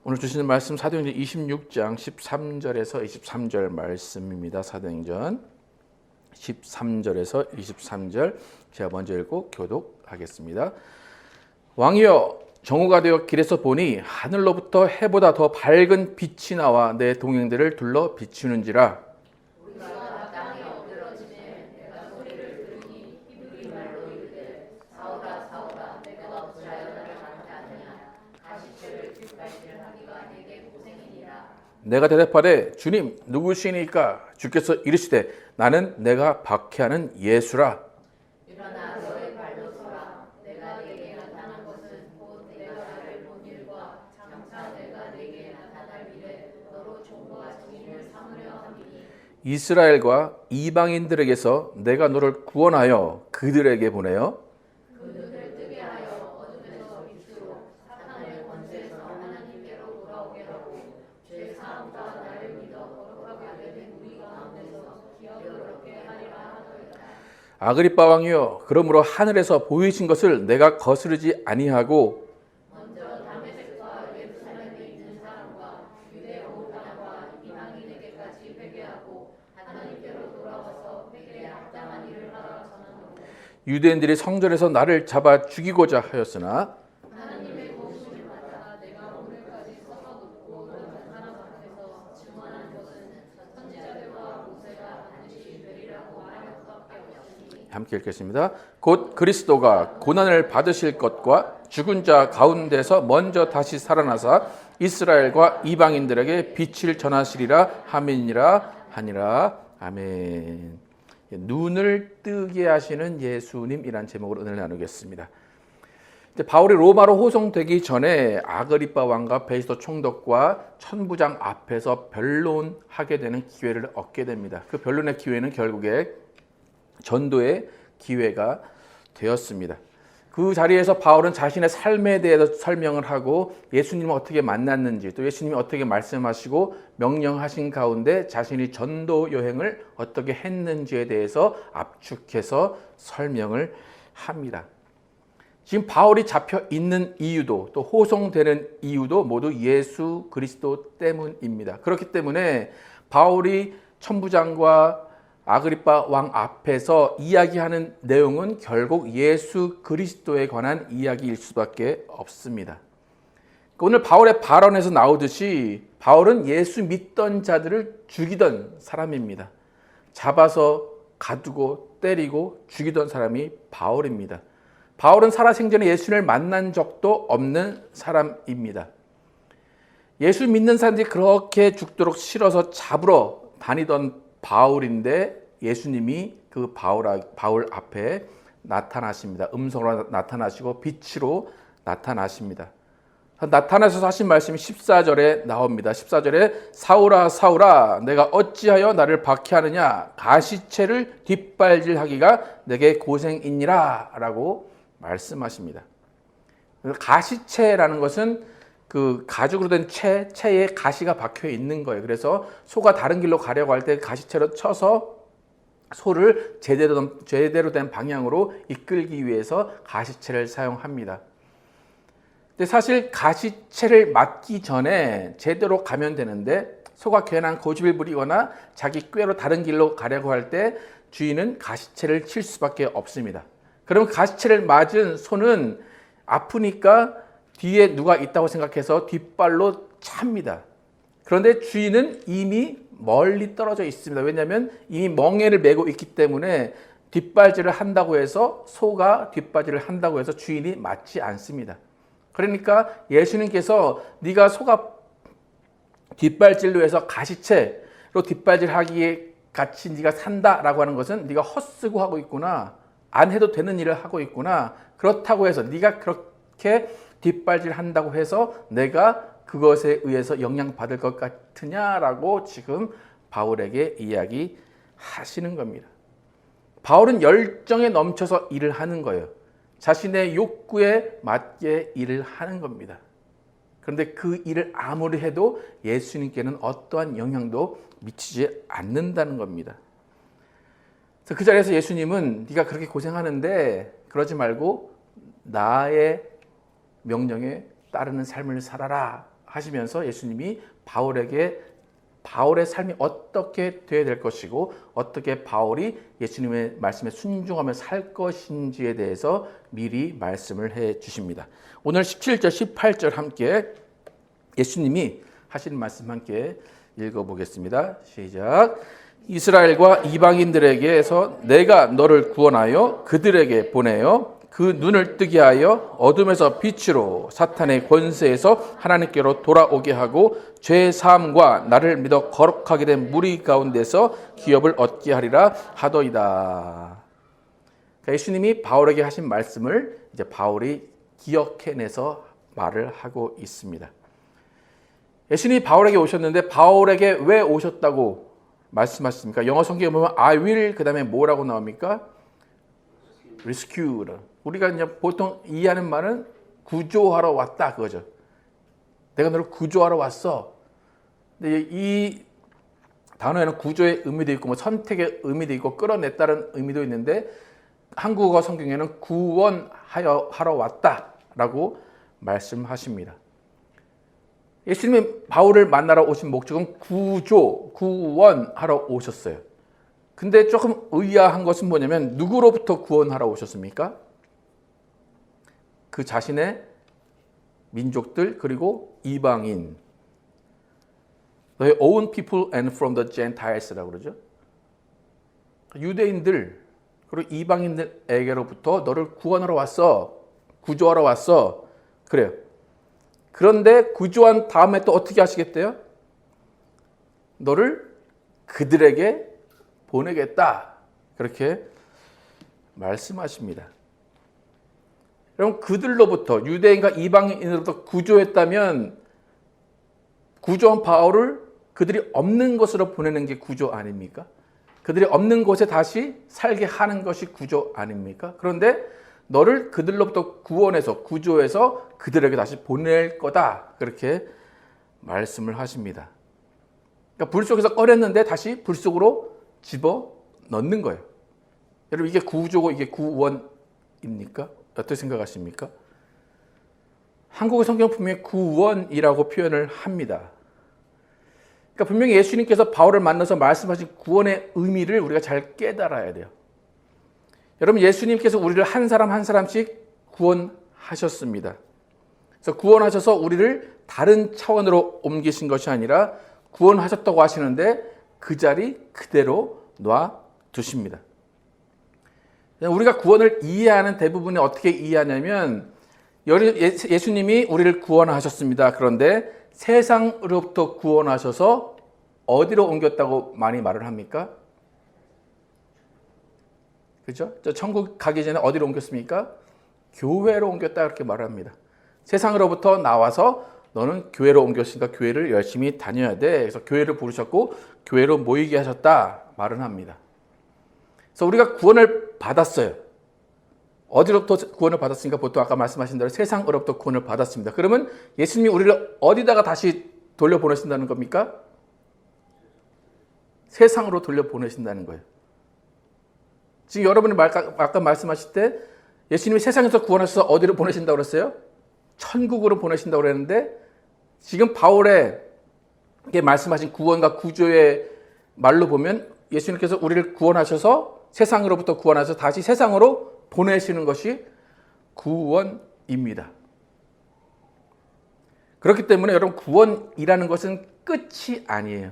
오늘 주시는 말씀 사도행전 26장 13절에서 23절 말씀입니다. 사도행전 13절에서 23절 제가 먼저 읽고 교독하겠습니다. 왕이여, 정오가 되어 길에서 보니 하늘로부터 해보다 더 밝은 빛이 나와 내 동행들을 둘러 비추는지라. 내가 대답하되 주님 누구시니까? 주께서 이르시되 나는 내가 박해하는 예수라. 일어나 너의 발로 서라. 내가 네게 나타난 것은 곧 내가 나를 본 일과 장차 내가 네게 나타날 일에 너로 종과 증인을 삼으려 함이니. 이스라엘과 이방인들에게서 내가 너를 구원하여 그들에게 보내어 그 눈을 뜨게 하여 어둠에서 빛으로 사탄의 권세에서 하나님께로 돌아오게 하고 죄 사함과 나를 믿어 거룩하게 된 우리 가운데서 기업롭게 하리라 하더이다. 아그리빠 왕이여, 그러므로 하늘에서 보이신 것을 내가 거스르지 아니하고 먼저 다메섹과 예루살렘에 있는 사람과 유대 온 사람과 이방인에게까지 회개하고 하나님께로 돌아와서 회개에 합당한 일을 하라 전하노라. 유대인들이 성전에서 나를 잡아 죽이고자 하였으나 하나님의 도우심을 받아 내가 오늘까지 서서놓고 너는 하나님 앞에서 증언한 것은 선지자들과 모세가 반드시 되리라고 말할 수밖에 없으니. 함께 읽겠습니다. 곧 그리스도가 고난을 받으실 것과 죽은 자 가운데서 먼저 다시 살아나사 이스라엘과 이방인들에게 빛을 전하시리라 하민이라 하니라. 아멘. 눈을 뜨게 하시는 예수님이란 제목으로 은혜를 나누겠습니다. 이제 바울이 로마로 호송되기 전에 아그리빠 왕과 베이스도 총독과 천부장 앞에서 변론하게 되는 기회를 얻게 됩니다. 그 변론의 기회는 결국에 전도의 기회가 되었습니다. 그 자리에서 바울은 자신의 삶에 대해서 설명을 하고 예수님을 어떻게 만났는지, 또 예수님이 어떻게 말씀하시고 명령하신 가운데 자신이 전도 여행을 어떻게 했는지에 대해서 압축해서 설명을 합니다. 지금 바울이 잡혀 있는 이유도, 또 호송되는 이유도 모두 예수 그리스도 때문입니다. 그렇기 때문에 바울이 천부장과 아그리빠 왕 앞에서 이야기하는 내용은 결국 예수 그리스도에 관한 이야기일 수밖에 없습니다. 오늘 바울의 발언에서 나오듯이 바울은 예수 믿던 자들을 죽이던 사람입니다. 잡아서 가두고 때리고 죽이던 사람이 바울입니다. 바울은 살아생전에 예수를 만난 적도 없는 사람입니다. 예수 믿는 사람들이 그렇게 죽도록 싫어서 잡으러 다니던 바울인데 예수님이 그 바울 앞에 나타나십니다. 음성으로 나타나시고 빛으로 나타나십니다. 나타나셔서 하신 말씀이 14절에 나옵니다. 14절에 사울아 사울아 내가 어찌하여 나를 박해하느냐 가시채를 뒷발질하기가 내게 고생이니라 라고 말씀하십니다. 가시채라는 것은 그 가죽으로 된 채에 가시가 박혀 있는 거예요. 그래서 소가 다른 길로 가려고 할 때 가시채로 쳐서 소를 제대로 된 방향으로 이끌기 위해서 가시채를 사용합니다. 근데 사실 가시채를 맞기 전에 제대로 가면 되는데 소가 괜한 고집을 부리거나 자기 꾀로 다른 길로 가려고 할 때 주인은 가시채를 칠 수밖에 없습니다. 그럼 가시채를 맞은 소는 아프니까 뒤에 누가 있다고 생각해서 뒷발로 찹니다. 그런데 주인은 이미 멀리 떨어져 있습니다. 왜냐하면 이미 멍에를 메고 있기 때문에 뒷발질을 한다고 해서 소가 뒷발질을 한다고 해서 주인이 맞지 않습니다. 그러니까 예수님께서 네가 소가 뒷발질로 해서 가시채로 뒷발질하기에 같이 네가 산다라고 하는 것은 네가 헛쓰고 하고 있구나. 안 해도 되는 일을 하고 있구나. 그렇다고 해서 네가 그렇게 뒷발질한다고 해서 내가 그것에 의해서 영향받을 것 같으냐라고 지금 바울에게 이야기하시는 겁니다. 바울은 열정에 넘쳐서 일을 하는 거예요. 자신의 욕구에 맞게 일을 하는 겁니다. 그런데 그 일을 아무리 해도 예수님께는 어떠한 영향도 미치지 않는다는 겁니다. 그래서 그 자리에서 예수님은 네가 그렇게 고생하는데 그러지 말고 나의 명령에 따르는 삶을 살아라 말씀하시면서 예수님이 바울의 삶이 어떻게 되어야 될 것이고 어떻게 바울이 예수님의 말씀에 순종하며 살 것인지에 대해서 미리 말씀을 해 주십니다. 오늘 17절, 18절 함께 예수님이 하신 말씀 함께 읽어보겠습니다. 시작. 이스라엘과 이방인들에게서 내가 너를 구원하여 그들에게 보내어 그 눈을 뜨게 하여 어둠에서 빛으로 사탄의 권세에서 하나님께로 돌아오게 하고 죄 사함과 나를 믿어 거룩하게 된 무리 가운데서 기업을 얻게 하리라 하더이다. 그러니까 예수님이 바울에게 하신 말씀을 이제 바울이 기억해내서 말을 하고 있습니다. 예수님이 바울에게 오셨는데 바울에게 왜 오셨다고 말씀하십니까? 영어 성경에 보면 I will 그 다음에 뭐라고 나옵니까? Rescue. 우리가 이제 보통 이해하는 말은 구조하러 왔다 그거죠. 내가 너를 구조하러 왔어. 근데 이 단어에는 구조의 의미도 있고 뭐 선택의 의미도 있고 끌어냈다는 의미도 있는데 한국어 성경에는 구원하러 왔다라고 말씀하십니다. 예수님이 바울을 만나러 오신 목적은 구원하러 오셨어요. 근데 조금 의아한 것은 뭐냐면 누구로부터 구원하러 오셨습니까? 그 자신의 민족들 그리고 이방인, The own people and from the Gentiles라고 그러죠. 유대인들 그리고 이방인들에게로부터 너를 구원하러 왔어, 구조하러 왔어. 그래요. 그런데 구조한 다음에 또 어떻게 하시겠대요? 너를 그들에게 보내겠다. 그렇게 말씀하십니다. 여러분 그들로부터 유대인과 이방인으로부터 구조했다면 구조한 바울을 그들이 없는 곳으로 보내는 게 구조 아닙니까? 그들이 없는 곳에 다시 살게 하는 것이 구조 아닙니까? 그런데 너를 그들로부터 구원해서 구조해서 그들에게 다시 보낼 거다. 그렇게 말씀을 하십니다. 그러니까 불 속에서 꺼냈는데 다시 불 속으로 집어 넣는 거예요. 여러분 이게 구조고 이게 구원입니까? 어떻게 생각하십니까? 한국의 성경 분명히 구원이라고 표현을 합니다. 그러니까 분명히 예수님께서 바울을 만나서 말씀하신 구원의 의미를 우리가 잘 깨달아야 돼요. 여러분 예수님께서 우리를 한 사람 한 사람씩 구원하셨습니다. 그래서 구원하셔서 우리를 다른 차원으로 옮기신 것이 아니라 구원하셨다고 하시는데 그 자리 그대로 놔두십니다. 우리가 구원을 이해하는 대부분이 어떻게 이해하냐면 예수님이 우리를 구원하셨습니다. 그런데 세상으로부터 구원하셔서 어디로 옮겼다고 많이 말을 합니까? 그렇죠? 저 천국 가기 전에 어디로 옮겼습니까? 교회로 옮겼다 그렇게 말을 합니다. 세상으로부터 나와서 너는 교회로 옮겼으니까 교회를 열심히 다녀야 돼. 그래서 교회를 부르셨고 교회로 모이게 하셨다 말을 합니다. 그래서 우리가 구원을 받았어요. 어디로부터 구원을 받았습니까? 보통 아까 말씀하신 대로 세상으로부터 구원을 받았습니다. 그러면 예수님이 우리를 어디다가 다시 돌려보내신다는 겁니까? 세상으로 돌려보내신다는 거예요. 지금 여러분이 아까 말씀하실 때 예수님이 세상에서 구원하셔서 어디로 보내신다고 그랬어요? 천국으로 보내신다고 그랬는데 지금 바울에게 말씀하신 구원과 구조의 말로 보면 예수님께서 우리를 구원하셔서 세상으로부터 구원하셔서 다시 세상으로 보내시는 것이 구원입니다. 그렇기 때문에 여러분 구원이라는 것은 끝이 아니에요.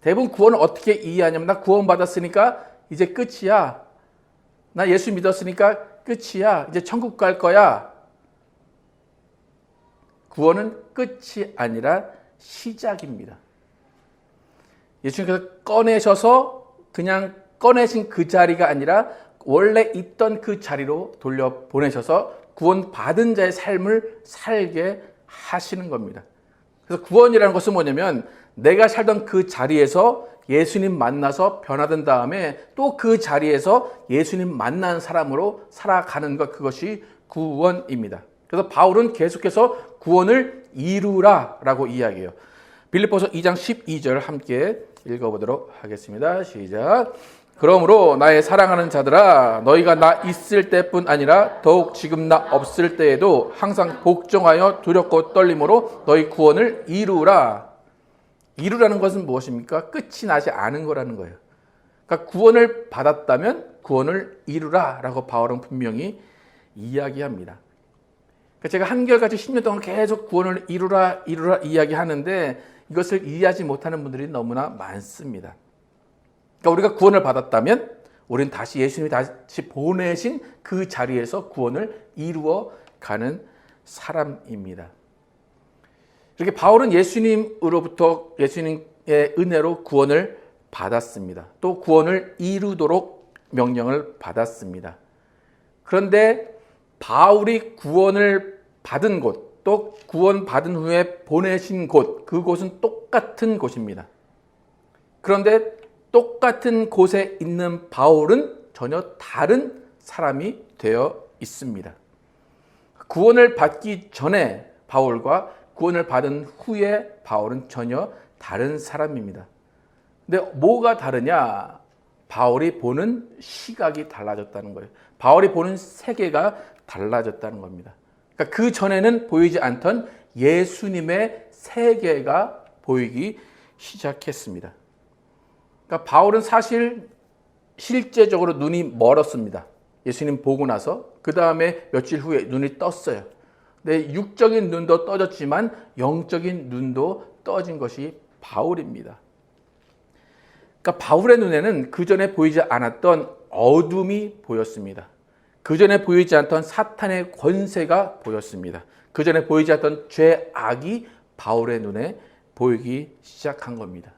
대부분 구원을 어떻게 이해하냐면 나 구원받았으니까 이제 끝이야. 나 예수 믿었으니까 끝이야. 이제 천국 갈 거야. 구원은 끝이 아니라 시작입니다. 예수님께서 꺼내셔서 그냥 꺼내신 그 자리가 아니라 원래 있던 그 자리로 돌려보내셔서 구원받은 자의 삶을 살게 하시는 겁니다. 그래서 구원이라는 것은 뭐냐면 내가 살던 그 자리에서 예수님 만나서 변화된 다음에 또 그 자리에서 예수님 만난 사람으로 살아가는 것, 그것이 구원입니다. 그래서 바울은 계속해서 구원을 이루라라고 이야기해요. 빌립보서 2장 12절 함께 읽어보도록 하겠습니다. 시작. 그러므로 나의 사랑하는 자들아, 너희가 나 있을 때뿐 아니라 더욱 지금 나 없을 때에도 항상 복종하여 두렵고 떨림으로 너희 구원을 이루라. 이루라는 것은 무엇입니까? 끝이 나지 않은 거라는 거예요. 그러니까 구원을 받았다면 구원을 이루라라고 바울은 분명히 이야기합니다. 그러니까 제가 한결같이 10년 동안 계속 구원을 이루라 이야기하는데 이것을 이해하지 못하는 분들이 너무나 많습니다. 그러니까 우리가 구원을 받았다면 우리는 다시 예수님이 다시 보내신 그 자리에서 구원을 이루어 가는 사람입니다. 이렇게 바울은 예수님으로부터 예수님의 은혜로 구원을 받았습니다. 또 구원을 이루도록 명령을 받았습니다. 그런데 바울이 구원을 받은 곳, 또 구원받은 후에 보내신 곳, 그곳은 똑같은 곳입니다. 그런데 똑같은 곳에 있는 바울은 전혀 다른 사람이 되어 있습니다. 구원을 받기 전에 바울과 구원을 받은 후에 바울은 전혀 다른 사람입니다. 근데 뭐가 다르냐? 바울이 보는 시각이 달라졌다는 거예요. 바울이 보는 세계가 달라졌다는 겁니다. 그러니까 그 전에는 보이지 않던 예수님의 세계가 보이기 시작했습니다. 그러니까 바울은 사실 실제적으로 눈이 멀었습니다. 예수님 보고 나서 그 다음에 며칠 후에 눈이 떴어요. 근데 육적인 눈도 떠졌지만 영적인 눈도 떠진 것이 바울입니다. 그러니까 바울의 눈에는 그 전에 보이지 않았던 어둠이 보였습니다. 그 전에 보이지 않던 사탄의 권세가 보였습니다. 그 전에 보이지 않던 죄악이 바울의 눈에 보이기 시작한 겁니다.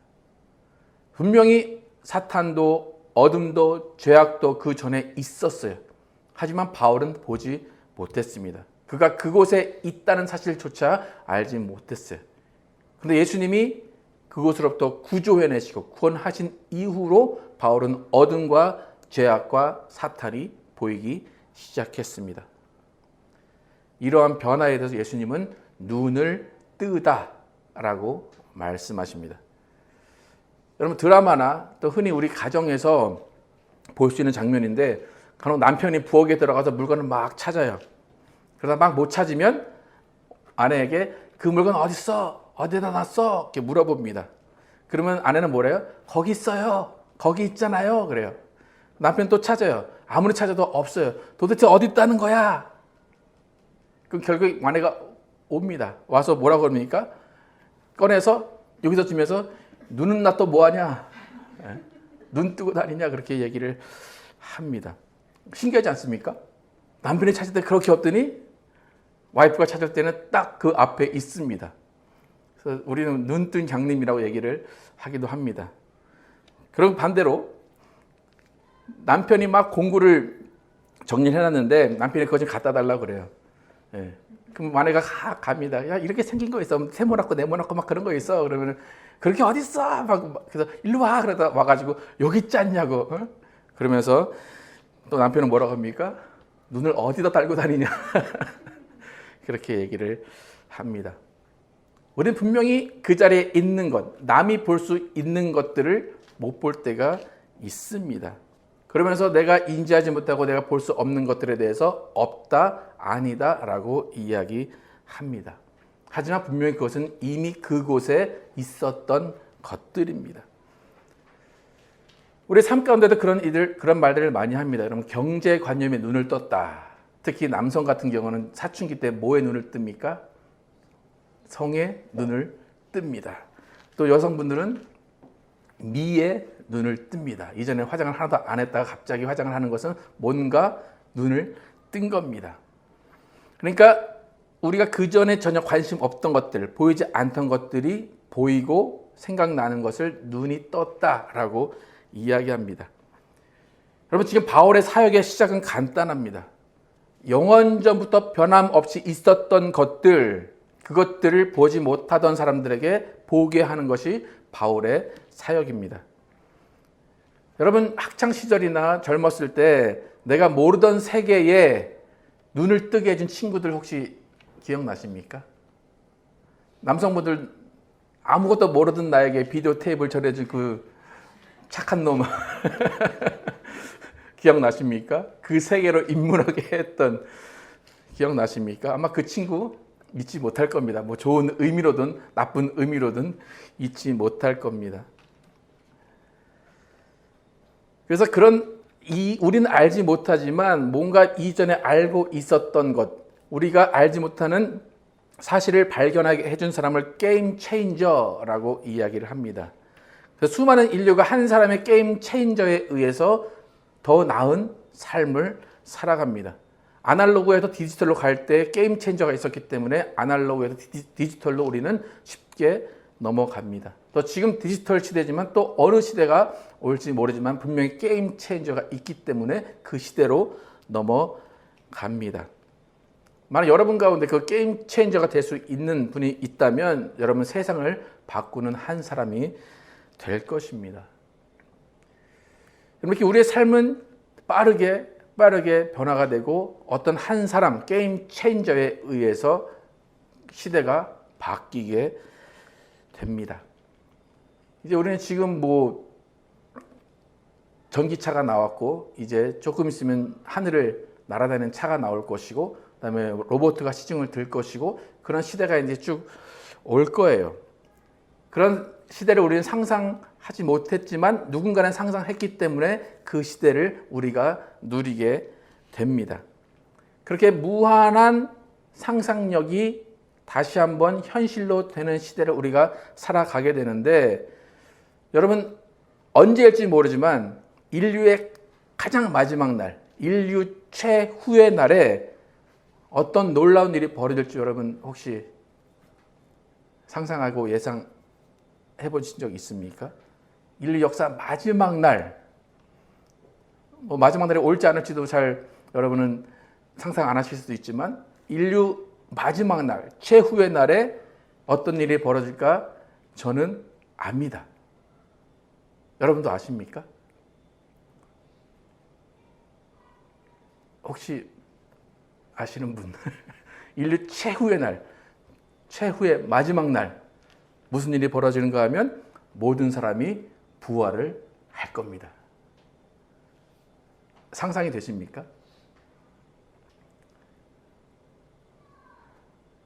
분명히 사탄도 어둠도 죄악도 그 전에 있었어요. 하지만 바울은 보지 못했습니다. 그가 그곳에 있다는 사실조차 알지 못했어요. 그런데 예수님이 그곳으로부터 구조해내시고 구원하신 이후로 바울은 어둠과 죄악과 사탄이 보이기 시작했습니다. 이러한 변화에 대해서 예수님은 눈을 뜨다라고 말씀하십니다. 여러분 드라마나 또 흔히 우리 가정에서 볼 수 있는 장면인데 간혹 남편이 부엌에 들어가서 물건을 막 찾아요. 그러다 막 못 찾으면 아내에게 그 물건 어디 있어? 어디다 놨어? 이렇게 물어봅니다. 그러면 아내는 뭐래요? 거기 있어요. 거기 있잖아요. 그래요. 남편 또 찾아요. 아무리 찾아도 없어요. 도대체 어디 있다는 거야? 그럼 결국 아내가 옵니다. 와서 뭐라고 그럽니까? 꺼내서 여기서 주면서 눈은 나 또 뭐하냐? 눈 뜨고 다니냐? 그렇게 얘기를 합니다. 신기하지 않습니까? 남편이 찾을 때 그렇게 없더니 와이프가 찾을 때는 딱 그 앞에 있습니다. 그래서 우리는 눈뜬 장님이라고 얘기를 하기도 합니다. 그럼 반대로 남편이 막 공구를 정리해놨는데 남편이 그거 좀 갖다 달라고 그래요. 예. 그럼 아내가 갑니다. 야 이렇게 생긴 거 있어. 세모났고 네모났고 막 그런 거 있어. 그러면 그렇게 어디 있어? 막 그래서 일로 와. 그러다 와가지고 여기 있지 않냐고. 어? 그러면서 또 남편은 뭐라고 합니까? 눈을 어디다 달고 다니냐. 그렇게 얘기를 합니다. 우리는 분명히 그 자리에 있는 것, 남이 볼 수 있는 것들을 못 볼 때가 있습니다. 그러면서 내가 인지하지 못하고 내가 볼 수 없는 것들에 대해서 없다, 아니다 라고 이야기합니다. 하지만 분명히 그것은 이미 그곳에 있었던 것들입니다. 우리 삶 가운데도 그런 말들을 많이 합니다. 여러분, 경제관념에 눈을 떴다. 특히 남성 같은 경우는 사춘기 때 뭐에 눈을 뜹니까? 성에 눈을 뜹니다. 또 여성분들은 미에 눈을 뜹니다. 이전에 화장을 하나도 안 했다가 갑자기 화장을 하는 것은 뭔가 눈을 뜬 겁니다. 그러니까 우리가 그전에 전혀 관심 없던 것들, 보이지 않던 것들이 보이고 생각나는 것을 눈이 떴다라고 이야기합니다. 여러분 지금 바울의 사역의 시작은 간단합니다. 영원전부터 변함없이 있었던 것들, 그것들을 보지 못하던 사람들에게 보게 하는 것이 바울의 사역입니다. 여러분 학창 시절이나 젊었을 때 내가 모르던 세계에 눈을 뜨게 해준 친구들 혹시 기억나십니까? 남성분들 아무것도 모르던 나에게 비디오 테이프를 전해준 그 착한 놈 기억나십니까? 그 세계로 입문하게 했던 기억나십니까? 아마 그 친구 잊지 못할 겁니다. 뭐 좋은 의미로든 나쁜 의미로든 잊지 못할 겁니다. 그래서 우리는 알지 못하지만 뭔가 이전에 알고 있었던 것, 우리가 알지 못하는 사실을 발견하게 해준 사람을 게임 체인저라고 이야기를 합니다. 그래서 수많은 인류가 한 사람의 게임 체인저에 의해서 더 나은 삶을 살아갑니다. 아날로그에서 디지털로 갈 때 게임 체인저가 있었기 때문에 아날로그에서 디지털로 우리는 쉽게 넘어갑니다. 또 지금 디지털 시대지만 또 어느 시대가 올지 모르지만 분명히 게임 체인저가 있기 때문에 그 시대로 넘어갑니다. 만약 여러분 가운데 그 게임 체인저가 될 수 있는 분이 있다면 여러분 세상을 바꾸는 한 사람이 될 것입니다. 이렇게 우리의 삶은 빠르게 변화가 되고 어떤 한 사람 게임 체인저에 의해서 시대가 바뀌게 됩니다. 이제 우리는 지금 뭐 전기차가 나왔고 이제 조금 있으면 하늘을 날아다니는 차가 나올 것이고 그다음에 로봇가 시중을 들 것이고 그런 시대가 이제 쭉 올 거예요. 그런 시대를 우리는 상상하지 못했지만 누군가는 상상했기 때문에 그 시대를 우리가 누리게 됩니다. 그렇게 무한한 상상력이 다시 한번 현실로 되는 시대를 우리가 살아가게 되는데 여러분 언제일지 모르지만 인류의 가장 마지막 날, 인류 최후의 날에 어떤 놀라운 일이 벌어질지 여러분 혹시 상상하고 예상해 보신 적 있습니까? 인류 역사 마지막 날, 뭐 마지막 날이 올지 않을지도 잘 여러분은 상상 안 하실 수도 있지만 인류 마지막 날, 최후의 날에 어떤 일이 벌어질까 저는 압니다. 여러분도 아십니까? 혹시 아시는 분? 인류 최후의 날, 최후의 마지막 날 무슨 일이 벌어지는가 하면 모든 사람이 부활을 할 겁니다. 상상이 되십니까?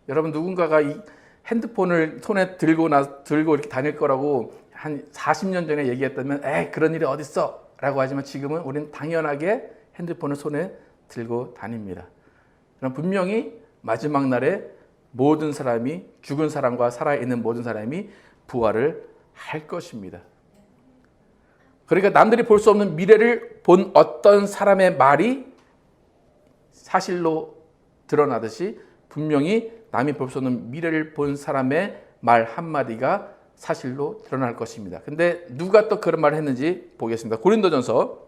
여러분 누군가가 이 핸드폰을 손에 들고 이렇게 다닐 거라고 한 40년 전에 얘기했다면 그런 일이 어딨어 라고 하지만 지금은 우리는 당연하게 핸드폰을 손에 들고 다닙니다. 그럼 분명히 마지막 날에 모든 사람이 죽은 사람과 살아있는 모든 사람이 부활을 할 것입니다. 그러니까 남들이 볼 수 없는 미래를 본 어떤 사람의 말이 사실로 드러나듯이 분명히 남이 볼 수 없는 미래를 본 사람의 말 한마디가 사실로 드러날 것입니다. 근데 누가 또 그런 말을 했는지 보겠습니다. 고린도전서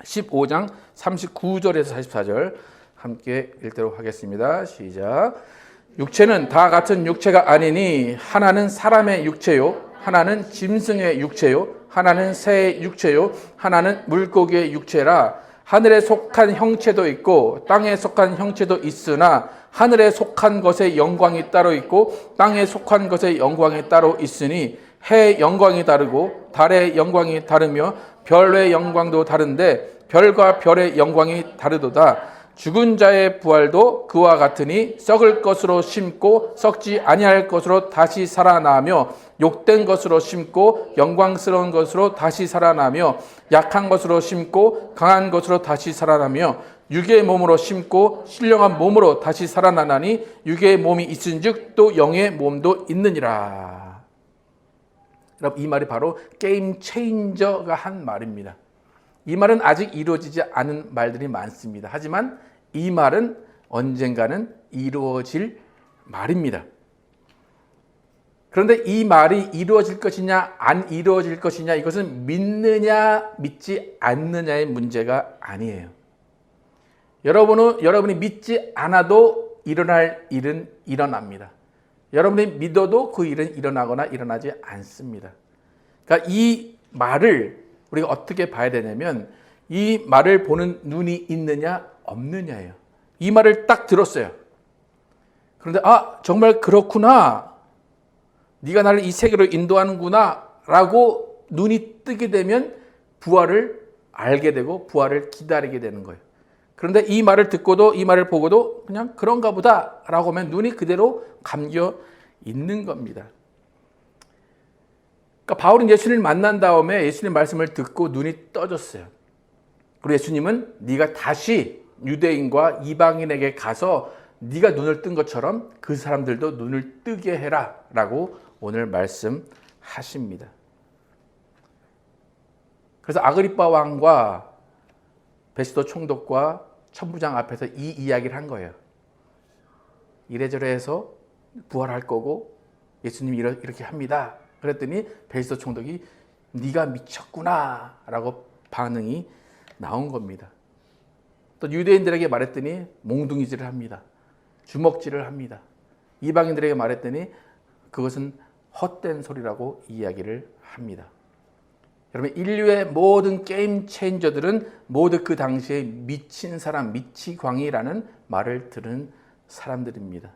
15장 39절에서 44절 함께 읽도록 하겠습니다. 시작. 육체는 다 같은 육체가 아니니 하나는 사람의 육체요 하나는 짐승의 육체요 하나는 새의 육체요 하나는 물고기의 육체라. 하늘에 속한 형체도 있고 땅에 속한 형체도 있으나 하늘에 속한 것의 영광이 따로 있고 땅에 속한 것의 영광이 따로 있으니 해의 영광이 다르고 달의 영광이 다르며 별의 영광도 다른데 별과 별의 영광이 다르도다. 죽은 자의 부활도 그와 같으니 썩을 것으로 심고 썩지 아니할 것으로 다시 살아나며 욕된 것으로 심고 영광스러운 것으로 다시 살아나며 약한 것으로 심고 강한 것으로 다시 살아나며 육의 몸으로 심고 신령한 몸으로 다시 살아나나니 육의 몸이 있은즉 또 영의 몸도 있느니라. 여러분 이 말이 바로 게임 체인저가 한 말입니다. 이 말은 아직 이루어지지 않은 말들이 많습니다. 하지만 이 말은 언젠가는 이루어질 말입니다. 그런데 이 말이 이루어질 것이냐 안 이루어질 것이냐 이것은 믿느냐 믿지 않느냐의 문제가 아니에요. 여러분이 믿지 않아도 일어날 일은 일어납니다. 여러분이 믿어도 그 일은 일어나거나 일어나지 않습니다. 그러니까 이 말을 우리가 어떻게 봐야 되냐면 이 말을 보는 눈이 있느냐 없느냐예요. 이 말을 딱 들었어요. 그런데 정말 그렇구나. 네가 나를 이 세계로 인도하는구나 라고 눈이 뜨게 되면 부활을 알게 되고 부활을 기다리게 되는 거예요. 그런데 이 말을 듣고도 이 말을 보고도 그냥 그런가 보다라고 하면 눈이 그대로 감겨 있는 겁니다. 그러니까 바울은 예수님을 만난 다음에 예수님 말씀을 듣고 눈이 떠졌어요. 그리고 예수님은 네가 다시 유대인과 이방인에게 가서 네가 눈을 뜬 것처럼 그 사람들도 눈을 뜨게 해라 라고 오늘 말씀하십니다. 그래서 아그리빠 왕과 베스도 총독과 천부장 앞에서 이 이야기를 한 거예요. 이래저래 해서 부활할 거고 예수님이 이렇게 합니다. 그랬더니 베스도 총독이 네가 미쳤구나 라고 반응이 나온 겁니다. 또 유대인들에게 말했더니 몽둥이질을 합니다. 주먹질을 합니다. 이방인들에게 말했더니 그것은 헛된 소리라고 이야기를 합니다. 여러분, 인류의 모든 게임 체인저들은 모두 그 당시에 미친 사람, 미치광이라는 말을 들은 사람들입니다.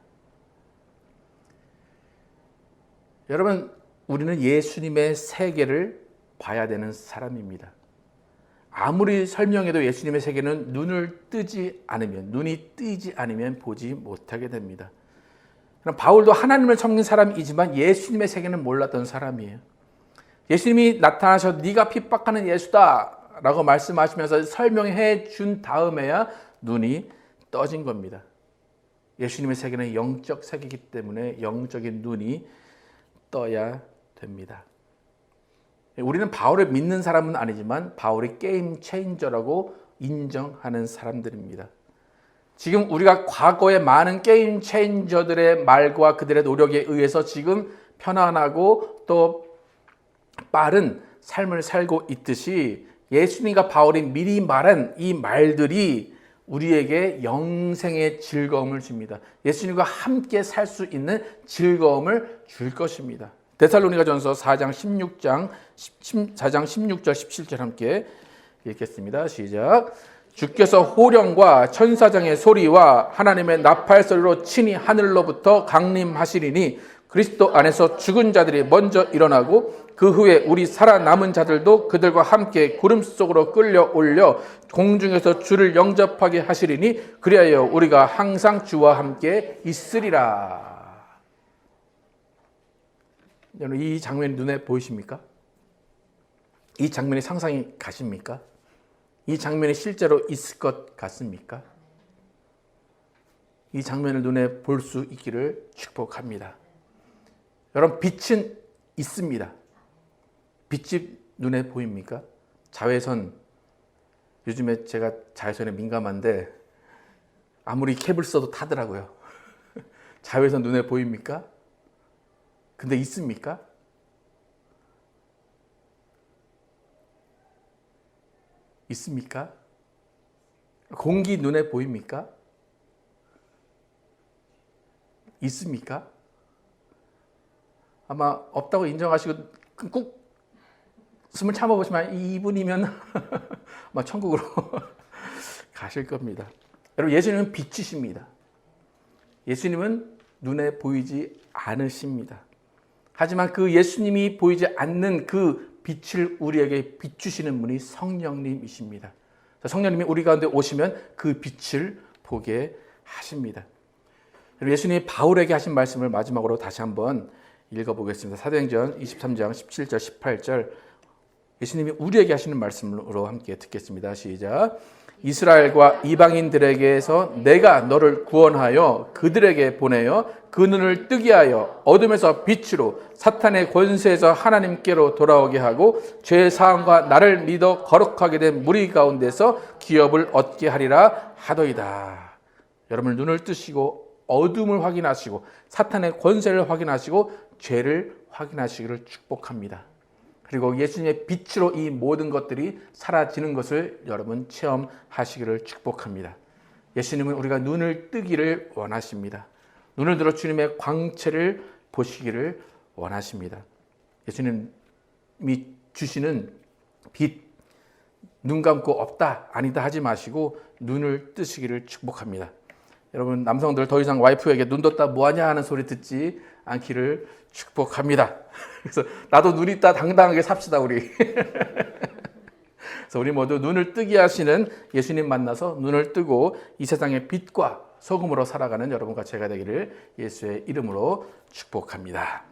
여러분, 우리는 예수님의 세계를 봐야 되는 사람입니다. 아무리 설명해도 예수님의 세계는 눈이 뜨지 않으면 보지 못하게 됩니다. 그럼 바울도 하나님을 섬긴 사람이지만 예수님의 세계는 몰랐던 사람이에요. 예수님이 나타나셔 네가 핍박하는 예수다 라고 말씀하시면서 설명해 준 다음에야 눈이 떠진 겁니다. 예수님의 세계는 영적 세계이기 때문에 영적인 눈이 떠야 됩니다. 우리는 바울을 믿는 사람은 아니지만 바울이 게임 체인저라고 인정하는 사람들입니다. 지금 우리가 과거의 많은 게임 체인저들의 말과 그들의 노력에 의해서 지금 편안하고 또 빠른 삶을 살고 있듯이 예수님과 바울이 미리 말한 이 말들이 우리에게 영생의 즐거움을 줍니다. 예수님과 함께 살 수 있는 즐거움을 줄 것입니다. 데살로니가전서 4장 16절 17절 함께 읽겠습니다. 시작. 주께서 호령과 천사장의 소리와 하나님의 나팔 소리로 친히 하늘로부터 강림하시리니 그리스도 안에서 죽은 자들이 먼저 일어나고 그 후에 우리 살아남은 자들도 그들과 함께 구름 속으로 끌려 올려 공중에서 주를 영접하게 하시리니 그리하여 우리가 항상 주와 함께 있으리라. 여러분, 이 장면이 눈에 보이십니까? 이 장면이 상상이 가십니까? 이 장면이 실제로 있을 것 같습니까? 이 장면을 눈에 볼 수 있기를 축복합니다. 여러분, 빛은 있습니다. 빛이 눈에 보입니까? 자외선, 요즘에 제가 자외선에 민감한데 아무리 캡을 써도 타더라고요. 자외선 눈에 보입니까? 근데 있습니까? 있습니까? 공기 눈에 보입니까? 있습니까? 아마 없다고 인정하시고 꾹 숨을 참아보시면 이분이면 아마 천국으로 가실 겁니다. 여러분, 예수님은 빛이십니다. 예수님은 눈에 보이지 않으십니다. 하지만 그 예수님이 보이지 않는 그 빛을 우리에게 비추시는 분이 성령님이십니다. 성령님이 우리 가운데 오시면 그 빛을 보게 하십니다. 예수님이 바울에게 하신 말씀을 마지막으로 다시 한번 읽어보겠습니다. 사도행전 23장 17절 18절 예수님이 우리에게 하시는 말씀으로 함께 듣겠습니다. 시작. 이스라엘과 이방인들에게서 내가 너를 구원하여 그들에게 보내어 그 눈을 뜨게 하여 어둠에서 빛으로 사탄의 권세에서 하나님께로 돌아오게 하고 죄 사함과 나를 믿어 거룩하게 된 무리 가운데서 기업을 얻게 하리라 하더이다. 여러분, 눈을 뜨시고 어둠을 확인하시고 사탄의 권세를 확인하시고 죄를 확인하시기를 축복합니다. 그리고 예수님의 빛으로 이 모든 것들이 사라지는 것을 여러분 체험하시기를 축복합니다. 예수님은 우리가 눈을 뜨기를 원하십니다. 눈을 들어 주님의 광채를 보시기를 원하십니다. 예수님이 주시는 빛, 눈 감고 없다, 아니다 하지 마시고 눈을 뜨시기를 축복합니다. 여러분 남성들 더 이상 와이프에게 눈 떴다 뭐하냐 하는 소리 듣지 않기를 축복합니다. 그래서 나도 눈 있다 당당하게 삽시다 우리. 그래서 우리 모두 눈을 뜨게 하시는 예수님 만나서 눈을 뜨고 이 세상의 빛과 소금으로 살아가는 여러분과 제가 되기를 예수의 이름으로 축복합니다.